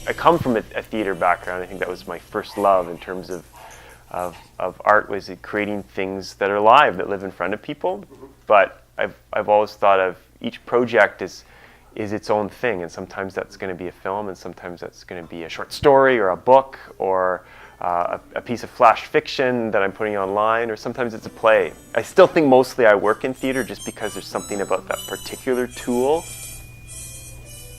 I come from a theater background. I think that was my first love in terms of art, was creating things that are alive, that live in front of people. But I've always thought of each project is its own thing, and sometimes that's going to be a film, and sometimes that's going to be a short story or a book or a piece of flash fiction that I'm putting online, or sometimes it's a play. I still think mostly I work in theater just because there's something about that particular tool.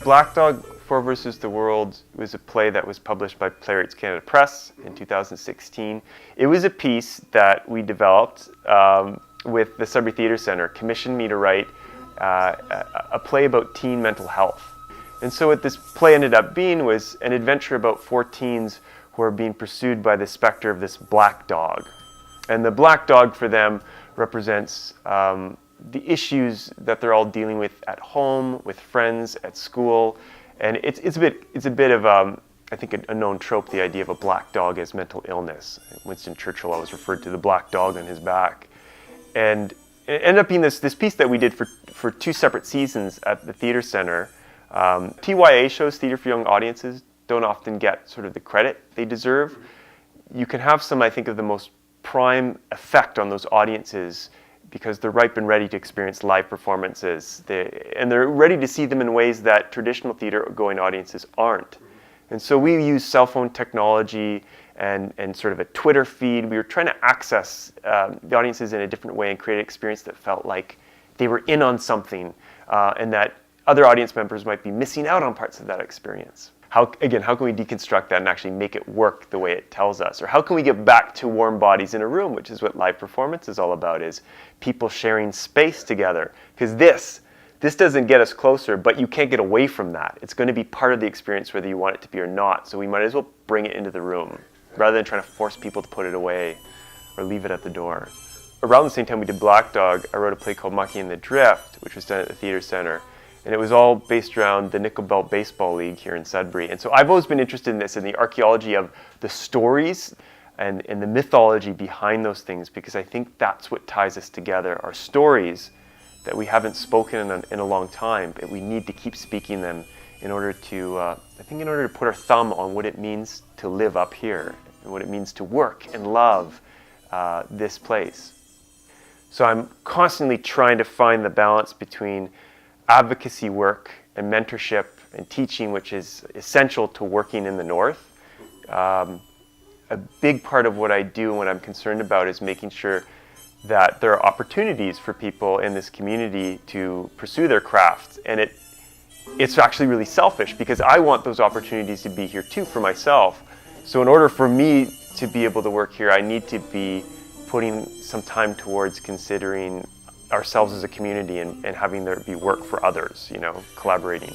Black Dog For versus the World was a play that was published by Playwrights Canada Press in 2016. It was a piece that we developed with the Sudbury Theatre Centre, commissioned me to write a play about teen mental health. And so what this play ended up being was an adventure about 4 teens who are being pursued by the specter of this black dog. And the black dog for them represents the issues that they're all dealing with at home, with friends, at school. And it's a bit of I think a known trope, the idea of a black dog as mental illness. Winston Churchill always referred to the black dog on his back. And it ended up being this piece that we did for 2 separate seasons at the Theatre Centre. TYA shows, Theatre for Young Audiences, don't often get sort of the credit they deserve. You can have some, I think, of the most prime effect on those audiences because they're ripe and ready to experience live performances. And they're ready to see them in ways that traditional theatre-going audiences aren't. And so we use cell phone technology and sort of a Twitter feed. We were trying to access the audiences in a different way and create an experience that felt like they were in on something and that other audience members might be missing out on parts of that experience. How can we deconstruct that and actually make it work the way it tells us? Or how can we get back to warm bodies in a room, which is what live performance is all about, is people sharing space together. Because this doesn't get us closer, but you can't get away from that. It's going to be part of the experience whether you want it to be or not. So we might as well bring it into the room rather than trying to force people to put it away or leave it at the door. Around the same time we did Black Dog, I wrote a play called Mucky and the Drift, which was done at the Theatre Centre. And it was all based around the Nickel Belt Baseball League here in Sudbury. And so I've always been interested in this, in the archaeology of the stories and the mythology behind those things, because I think that's what ties us together, our stories that we haven't spoken in a long time, but we need to keep speaking them in order to, in order to put our thumb on what it means to live up here and what it means to work and love this place. So I'm constantly trying to find the balance between advocacy work and mentorship and teaching, which is essential to working in the North. A big part of what I do and what I'm concerned about is making sure that there are opportunities for people in this community to pursue their craft. And it's actually really selfish because I want those opportunities to be here too for myself. So in order for me to be able to work here, I need to be putting some time towards considering ourselves as a community and having there be work for others, collaborating.